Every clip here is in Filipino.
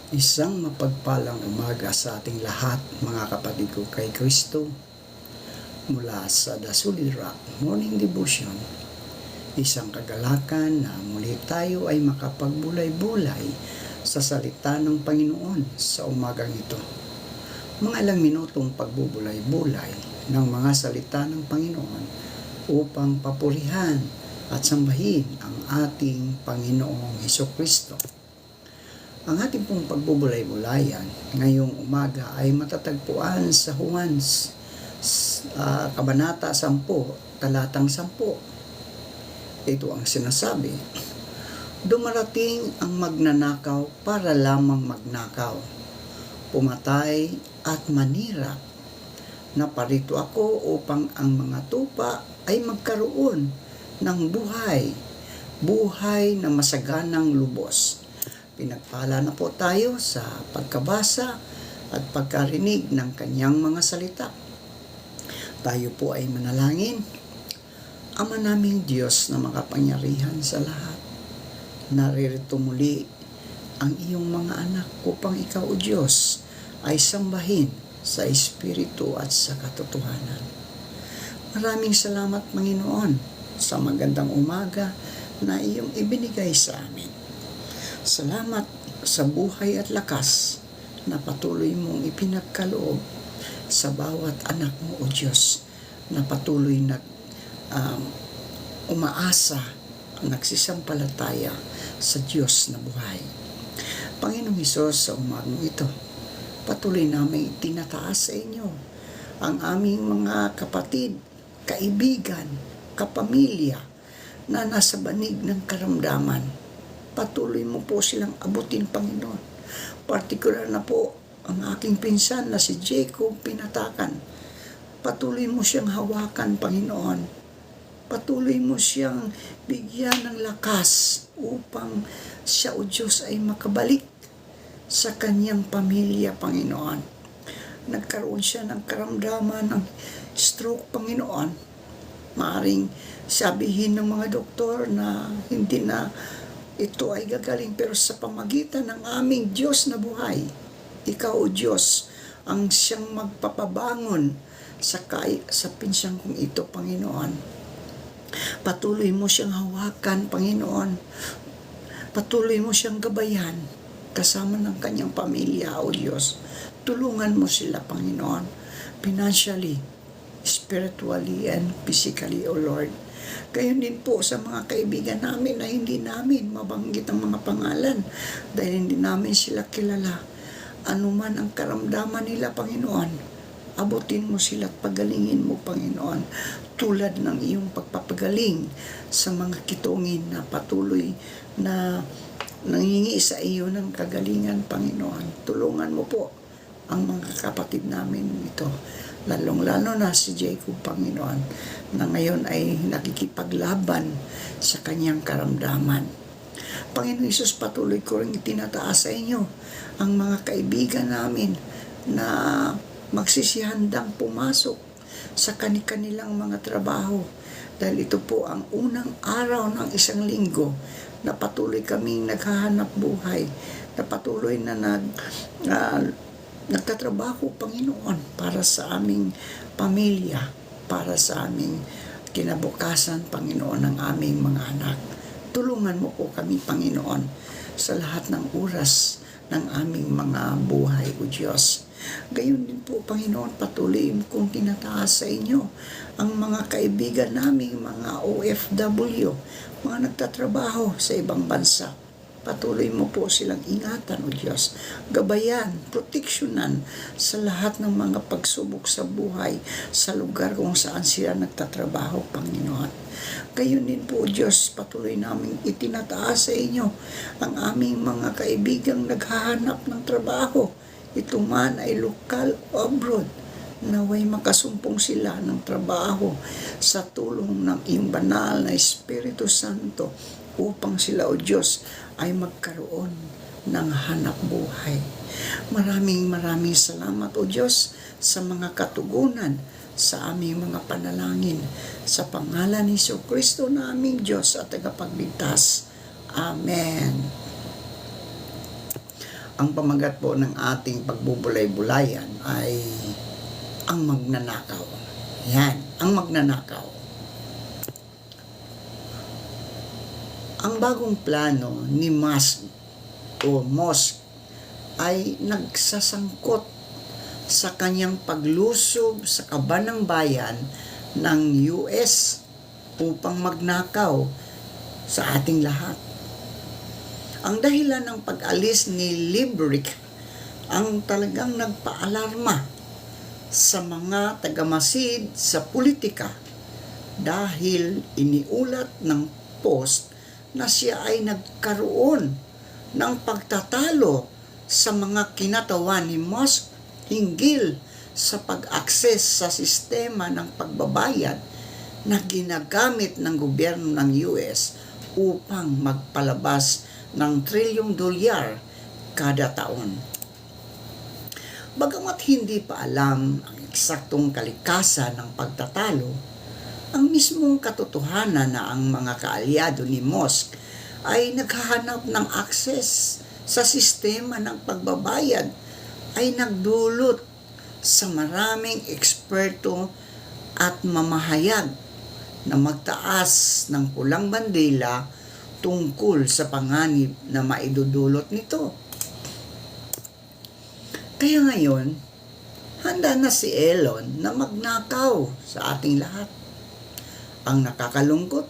Isang mapagpalang umaga sa ating lahat, mga kapatid ko kay Kristo. Mula sa The Solid Rock Morning Devotion, isang kagalakan na muli tayo ay makapagbulay-bulay sa salita ng Panginoon sa umagang ito. Mga ilang minutong pagbubulay-bulay ng mga salita ng Panginoon upang papurihan at sambahin ang ating Panginoong Hesukristo. Ang ating pong pagbubulay-bulayan ngayong umaga ay matatagpuan sa Juan, Kabanata 10, Talatang 10. Ito ang sinasabi, dumarating ang magnanakaw para lamang magnakaw, pumatay at manira. Naparito ako upang ang mga tupa ay magkaroon ng buhay na masaganang lubos. Pinagpala na po tayo sa pagkabasa at pagkarinig ng kanyang mga salita. Tayo po ay manalangin. Ama naming Diyos na makapangyarihan sa lahat, naririto muli ang iyong mga anak upang ikaw, O Diyos, ay sambahin sa Espiritu at sa katotohanan. Maraming salamat, Panginoon, sa magandang umaga na iyong ibinigay sa amin. Salamat sa buhay at lakas na patuloy mong ipinagkaloob sa bawat anak mo, O Diyos, na patuloy na umaasa, nagsisampalataya sa Diyos na buhay. Panginoong Hesus, sa umagang ito, patuloy namin itinataas sa inyo ang aming mga kapatid, kaibigan, kapamilya na nasa banig ng karamdaman. Patuloy mo po silang abutin, Panginoon. Partikular na po ang aking pinsan na si Jacob Pinatakan. Patuloy mo siyang hawakan, Panginoon. Patuloy mo siyang bigyan ng lakas upang siya, O Diyos, ay makabalik sa kanyang pamilya, Panginoon. Nagkaroon siya ng karamdaman ng stroke, Panginoon. Maaring sabihin ng mga doktor na hindi na ito ay gagaling, pero sa pamagitan ng aming Diyos na buhay, ikaw, O Diyos, ang siyang magpapabangon sa pinsang kong ito, Panginoon. Patuloy mo siyang hawakan, Panginoon. Patuloy mo siyang gabayan kasama ng kanyang pamilya, O Diyos. Tulungan mo sila, Panginoon, financially, spiritually, and physically, O Lord. Gayon din po sa mga kaibigan namin na hindi namin mabanggit ang mga pangalan dahil hindi namin sila kilala. Ano man ang karamdaman nila, Panginoon, abutin mo sila at pagalingin mo, Panginoon, tulad ng iyong pagpapagaling sa mga kitungin na patuloy na nangingi sa iyo ng kagalingan, Panginoon. Tulungan mo po ang mga kapatid namin ito, lalong-lalo na si Jacob, Panginoon, na ngayon ay nakikipaglaban sa kanyang karamdaman. Panginoon Hesus, patuloy ko rin itinataas sa inyo ang mga kaibigan namin na magsisihandang pumasok sa kanilang mga trabaho. Dahil ito po ang unang araw ng isang linggo na patuloy kaming naghahanap buhay, na patuloy na nagtatrabaho, Panginoon, para sa aming pamilya, para sa aming kinabukasan, Panginoon, ng aming mga anak. Tulungan mo po kami, Panginoon, sa lahat ng oras ng aming mga buhay, O Diyos. Gayon din po, Panginoon, patuloy kong tinataas sa inyo ang mga kaibigan naming mga OFW, mga nagtatrabaho sa ibang bansa. Patuloy mo po silang ingatan, O Diyos. Gabayan, proteksyonan sa lahat ng mga pagsubok sa buhay sa lugar kung saan sila nagtatrabaho, Panginoon. Gayon din po, O Diyos, patuloy namin itinataas sa inyo ang aming mga kaibigang naghahanap ng trabaho. Ito man ay lokal o abroad. Naway makasumpong sila ng trabaho sa tulong ng iyong banal na Espiritu Santo upang sila, O Diyos, ay magkaroon ng hanap buhay. Maraming salamat, O Diyos, sa mga katugunan sa aming mga panalangin. Sa pangalan ni Hesukristo na aming Diyos at tagapagligtas. Amen. Ang pamagat po ng ating pagbubulay-bulayan ay ang magnanakaw. Yan, ang magnanakaw. Ang bagong plano ni Musk ay nagsasangkot sa kanyang paglusob sa kaban ng bayan ng US upang magnakaw sa ating lahat. Ang dahilan ng pag-alis ni Librick ang talagang nagpaalarma sa mga tagamasid sa politika dahil iniulat ng Post na siya ay nagkaroon ng pagtatalo sa mga kinatawan ni Musk hinggil sa pag-akses sa sistema ng pagbabayad na ginagamit ng gobyerno ng US upang magpalabas ng $1 trillion kada taon. Bagamat hindi pa alam ang eksaktong kalikasan ng pagtatalo, ang mismong katotohanan na ang mga kaalyado ni Musk ay naghahanap ng akses sa sistema ng pagbabayad ay nagdulot sa maraming eksperto at mamahayag na magtaas ng pulang bandila tungkol sa panganib na maidudulot nito. Kaya ngayon, handa na si Elon na magnakaw sa ating lahat. Ang nakakalungkot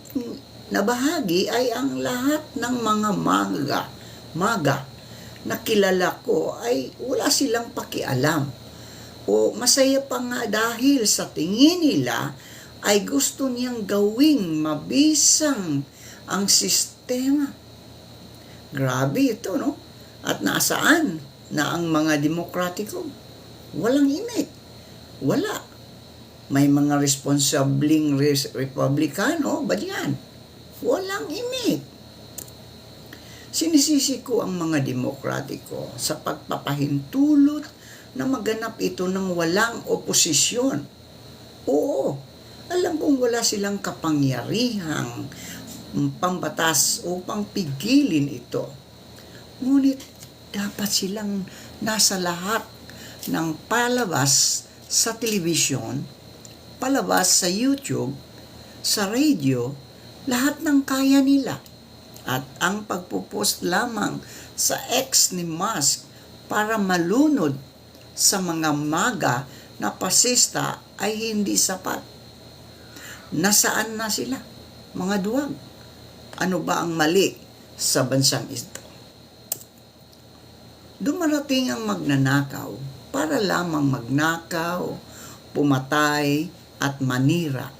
na bahagi ay ang lahat ng mga maga na kilala ko ay wala silang pakialam o masaya pa nga dahil sa tingin nila ay gusto niyang gawing mabisang ang sistema. Grabe ito, no? At nasaan na ang mga demokratiko? Walang imik. Wala. May mga responsabling republikano ba diyan? Walang imik. Sinisisi ko ang mga demokratiko sa pagpapahintulot na maganap ito ng walang oposisyon. Oo, alam kong wala silang kapangyarihang pambatas upang pigilin ito. Ngunit dapat silang nasa lahat ng palabas sa telebisyon, palabas sa YouTube, sa radio, lahat ng kaya nila. At ang pagpupost lamang sa X ni Musk para malunod sa mga maga na pasista ay hindi sapat. Nasaan na sila, mga duwag? Ano ba ang mali sa bansang ito? Dumarating ang magnanakaw para lamang magnakaw, pumatay at manira.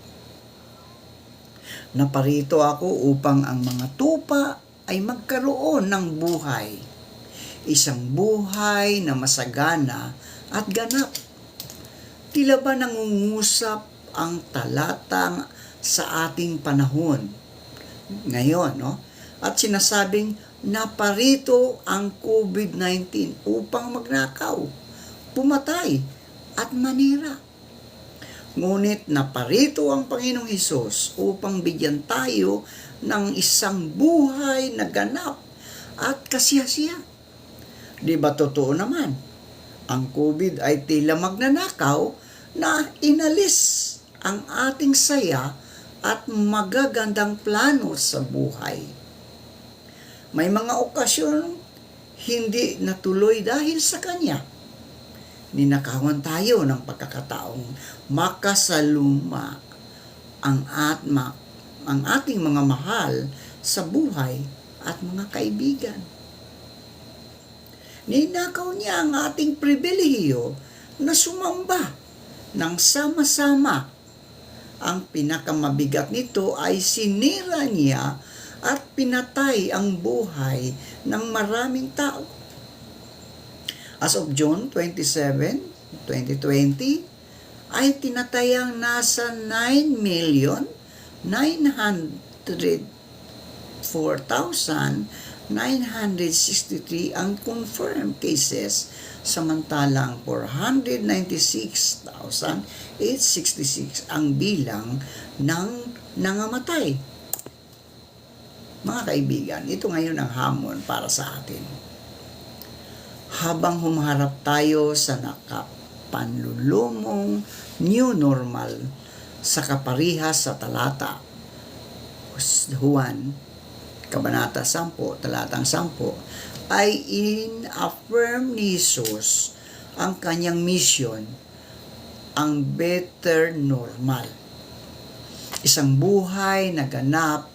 Naparito ako upang ang mga tupa ay magkaroon ng buhay. Isang buhay na masagana at ganap. Tila ba nangungusap ang talatang sa ating panahon ngayon, no? At sinasabing naparito ang COVID-19 upang magnakaw, pumatay at manira. Ngunit naparito ang Panginoong Hesus upang bigyan tayo ng isang buhay na ganap at kasiyasiya. Di ba totoo naman? Ang COVID ay tila magnanakaw na inalis ang ating saya at magagandang plano sa buhay. May mga okasyon hindi natuloy dahil sa kanya. Ninakawan tayo ng pagkakataong makasaluma ang ating mga mahal sa buhay at mga kaibigan. Ninakaw niya ang ating pribilehiyo na sumamba ng sama-sama. Ang pinakamabigat nito ay sinira niya at pinatay ang buhay ng maraming tao. As of June 27, 2020, ay tinatayang nasa 9,904,963 ang confirmed cases, samantalang 496,866 ang bilang ng nangamatay. Mga kaibigan, ito ngayon ang hamon para sa atin. habang humaharap tayo sa nakapanlulumong new normal sa kaparihas sa talata Juan, Kabanata 10, talatang 10, ay in-affirm ni Jesus ang kanyang mission, ang better normal. Isang buhay na ganap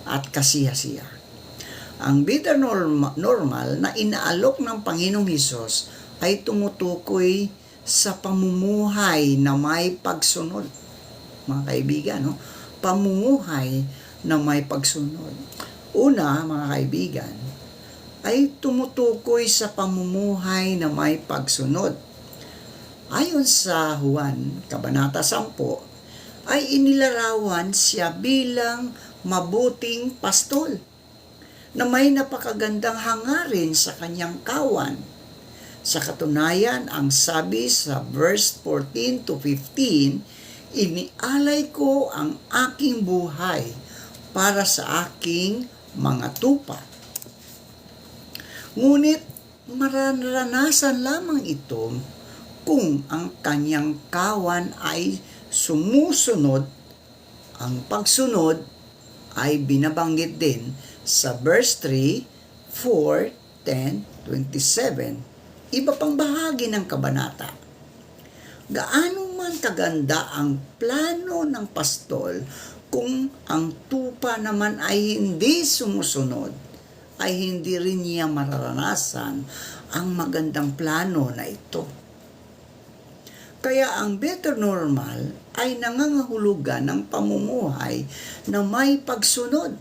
at kasiyasiya. Ang better normal na inaalok ng Panginoong Hesus ay tumutukoy sa pamumuhay na may pagsunod. Mga kaibigan, no? Pamumuhay na may pagsunod. Una, mga kaibigan, ay tumutukoy sa pamumuhay na may pagsunod. Ayon sa Juan, Kabanata 10, ay inilarawan siya bilang mabuting pastol na may napakagandang hangarin sa kanyang kawan. Sa katunayan, ang sabi sa verse 14 to 15, inialay ko ang aking buhay para sa aking mga tupa. Ngunit mararanasan lamang ito kung ang kanyang kawan ay sumusunod. Ang pagsunod ay binabanggit din sa verse 3, 4, 10, 27. Iba pang bahagi ng kabanata. Gaano man kaganda ang plano ng pastol, kung ang tupa naman ay hindi sumusunod, ay hindi rin niya mararanasan ang magandang plano na ito. Kaya ang better normal ay nangangahulugan ng pamumuhay na may pagsunod.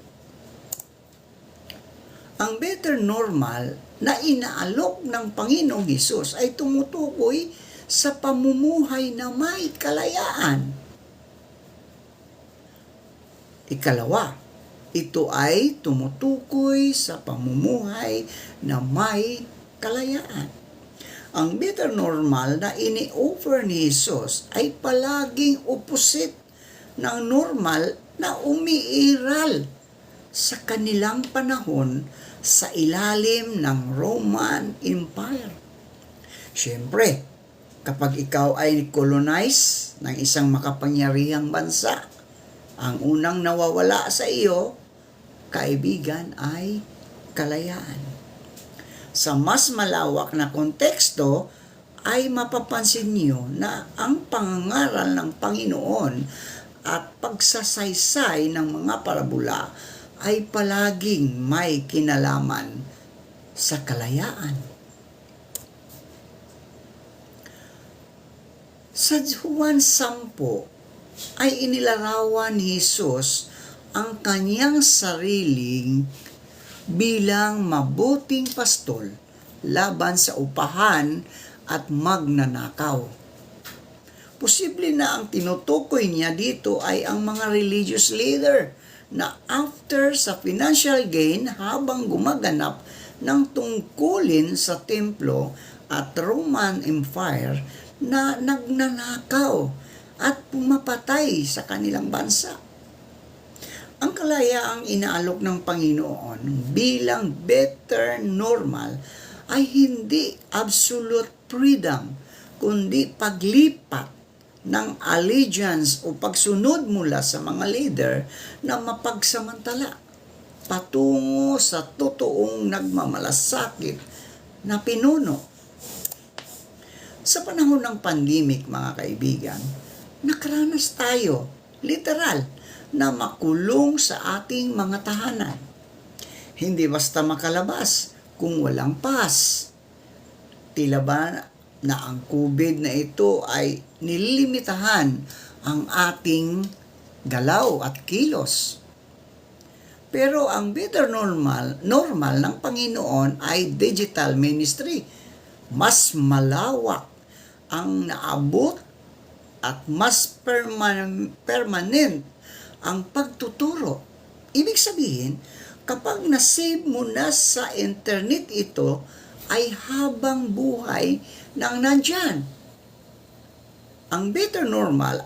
Ang better normal na inaalok ng Panginoong Hesus ay tumutukoy sa pamumuhay na may kalayaan. Ikalawa, ito ay tumutukoy sa pamumuhay na may kalayaan. Ang better normal na ini-offer ni Jesus ay palaging opposite ng normal na umiiral sa kanilang panahon sa ilalim ng Roman Empire. Siyempre, kapag ikaw ay colonize ng isang makapangyarihang bansa, ang unang nawawala sa iyo, kaibigan, ay kalayaan. Sa mas malawak na konteksto, ay mapapansin niyo na ang pangangaral ng Panginoon at pagsasaysay ng mga parabola ay palaging may kinalaman sa kalayaan. Sa Juan 10, ay inilarawan ni Jesus ang kanyang sariling bilang mabuting pastol laban sa upahan at magnanakaw. Posible na ang tinutukoy niya dito ay ang mga religious leader na after sa financial gain habang gumaganap ng tungkulin sa templo at Roman Empire na nagnanakaw at pumapatay sa kanilang bansa. Ang kalayaang inaalok ng Panginoon bilang better normal ay hindi absolute freedom, kundi paglipat ng allegiance o pagsunod mula sa mga leader na mapagsamantala patungo sa totoong nagmamalasakit na pinuno. Sa panahon ng pandemic, mga kaibigan, nakaranas tayo, literal, na makulong sa ating mga tahanan. Hindi basta makalabas kung walang pass. Tila ba na ang COVID na ito ay nililimitahan ang ating galaw at kilos. Pero ang better normal ng Panginoon ay digital ministry. Mas malawak ang naabot at mas permanent ang pagtuturo. Ibig sabihin, kapag nasave mo na sa internet ito, ay habang buhay nang nandyan. Ang better normal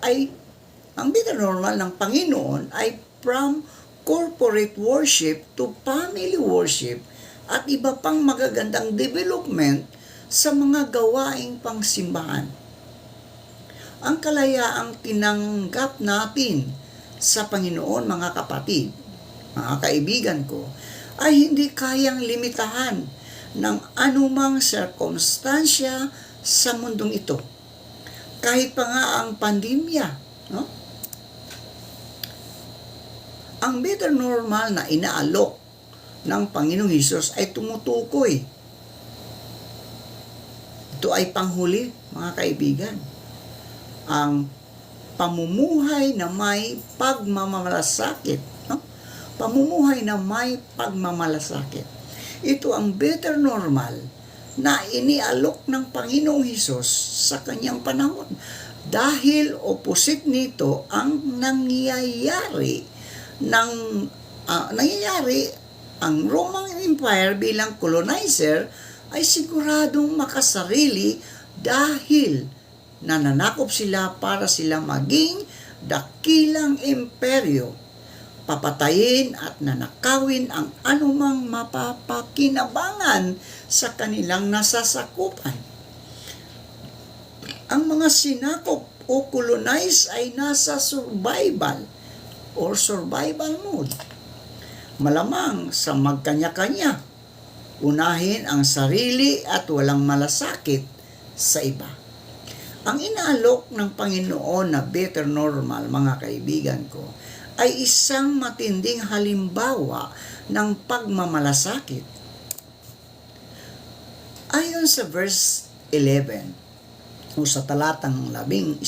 ng Panginoon ay from corporate worship to family worship at iba pang magagandang development sa mga gawaing pangsimbahan. Ang kalayaang tinanggap natin sa Panginoon, mga kapatid, mga kaibigan ko, ay hindi kayang limitahan ng anumang sirkumstansya sa mundong ito. Kahit pa nga ang pandemya, no? Ang better normal na inaalok ng Panginoong Hesus ay tumutukoy. Ito ay panghuli, mga kaibigan. Ang pamumuhay na may pagmamalasakit. No? Pamumuhay na may pagmamalasakit. Ito ang better normal na inialok ng Panginoong Hesus sa kanyang panahon. Dahil opposite nito ang nangyayari ang Roman Empire bilang colonizer ay siguradong makasarili dahil nananakop sila para sila maging dakilang imperyo, papatayin at nanakawin ang anumang mapapakinabangan sa kanilang nasasakupan. Ang mga sinakop o colonize ay nasa survival mode. Malamang sa magkanya-kanya, unahin ang sarili at walang malasakit sa iba. Ang inaalok ng Panginoon na better normal, mga kaibigan ko, ay isang matinding halimbawa ng pagmamalasakit. Ayon sa verse 11 o sa talatang 11,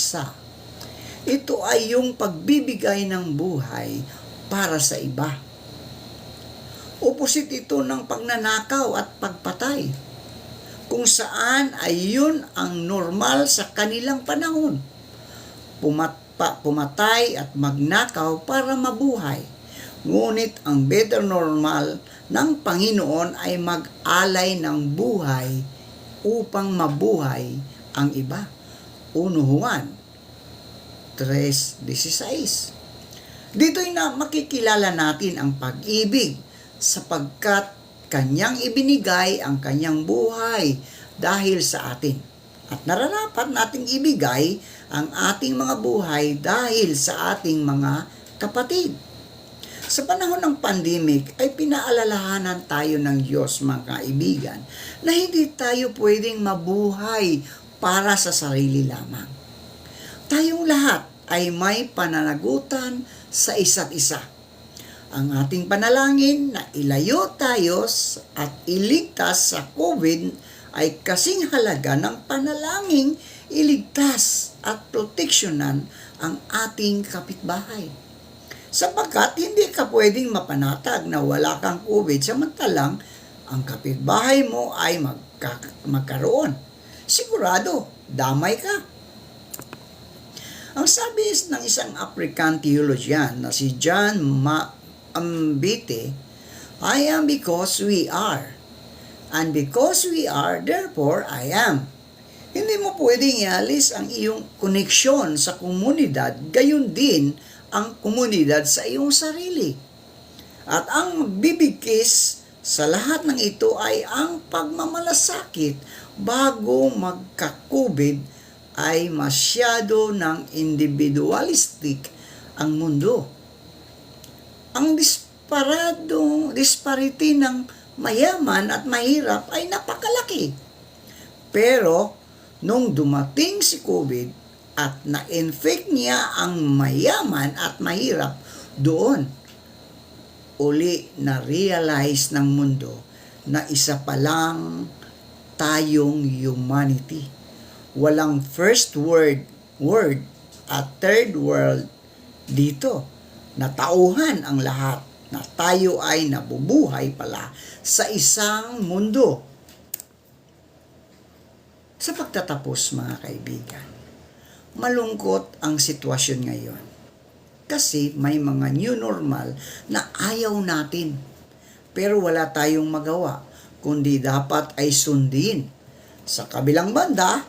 ito ay yung pagbibigay ng buhay para sa iba. Opposite ito ng pagnanakaw at pagpatay, kung saan ay yun ang normal sa kanilang panahon. Pumatay at magnakaw para mabuhay. Ngunit ang better normal ng Panginoon ay mag-alay ng buhay upang mabuhay ang iba. 1 Juan 3:16. Dito'y na makikilala natin ang pag-ibig sapagkat kanyang ibinigay ang kanyang buhay dahil sa atin. At nararapat nating ibigay ang ating mga buhay dahil sa ating mga kapatid. Sa panahon ng pandemic ay pinaalalahanan tayo ng Diyos, mga kaibigan, na hindi tayo pwedeng mabuhay para sa sarili lamang. Tayong lahat ay may pananagutan sa isa't isa. Ang ating panalangin na ilayo tayo at iligtas sa COVID ay kasing halaga ng panalangin iligtas at proteksyonan ang ating kapitbahay. Sapagkat hindi ka pwedeng mapanatag na wala kang COVID samantalang ang kapitbahay mo ay magkaroon. Sigurado, damay ka. Ang sabi ng isang African theologian na si John Mbite, I am because we are. And because we are, therefore I am. Hindi mo pwedeng ialis ang iyong koneksyon sa komunidad, gayon din ang komunidad sa iyong sarili. At ang magbibigkis sa lahat ng ito ay ang pagmamalasakit bago magka-COVID ay masyado ng individualistic ang mundo. Ang disparity ng mayaman at mahirap ay napakalaki. Pero nung dumating si COVID at na-infect niya ang mayaman at mahirap, doon uli na-realize ng mundo na isa pa lang tayong humanity. Walang first word at third world dito. Natauhan ang lahat na tayo ay nabubuhay pala sa isang mundo. Sa pagtatapos, mga kaibigan, malungkot ang sitwasyon ngayon. Kasi may mga new normal na ayaw natin. Pero wala tayong magawa, kundi dapat ay sundin. Sa kabilang banda,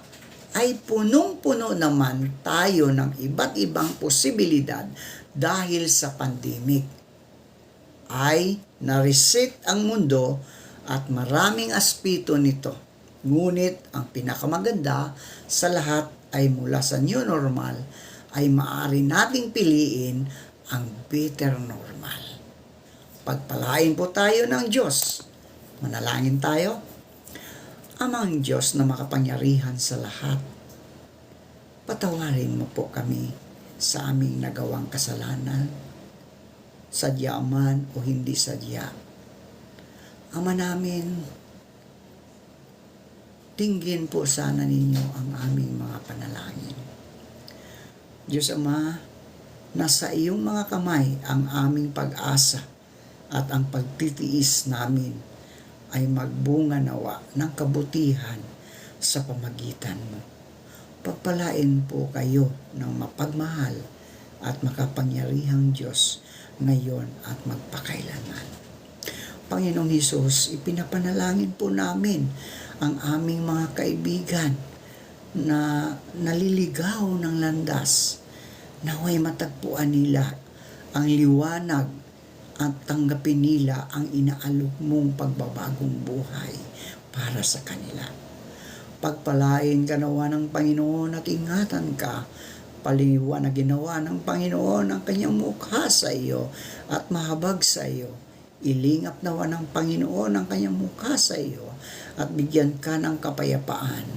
ay punong-puno naman tayo ng iba't ibang posibilidad dahil sa pandemic. Ay na-reset ang mundo at maraming aspeto nito Ngunit ang pinakamaganda sa lahat ay mula sa new normal ay maaari nating piliin ang better normal. Pagpalain po tayo ng Diyos. Manalangin tayo. Amang Diyos na makapangyarihan sa lahat, patawarin mo po kami sa aming nagawang kasalanan, sadya man o hindi sadya. Ama namin, dinggin po sana ninyo ang aming mga panalangin. Diyos Ama, nasa iyong mga kamay ang aming pag-asa at ang pagtitiis namin ay magbunga nawa ng kabutihan sa pamagitan mo. Pagpalain po kayo ng mapagmahal at makapangyarihang Diyos ngayon at magpakailanman. Panginoong Hesus, ipinapanalangin po namin ang aming mga kaibigan na naliligaw ng landas, naway matagpuan nila ang liwanag at tanggapin nila ang inaalok mong pagbabagong buhay para sa kanila. Pagpalain ka nawa ng Panginoon at ingatan ka, paliwan na ginawa ng Panginoon ang kanyang mukha sa iyo at mahabag sa iyo. Ilingap nawa ng Panginoon ang kanyang mukha sa iyo at bigyan ka ng kapayapaan.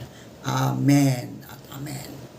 Amen at amen.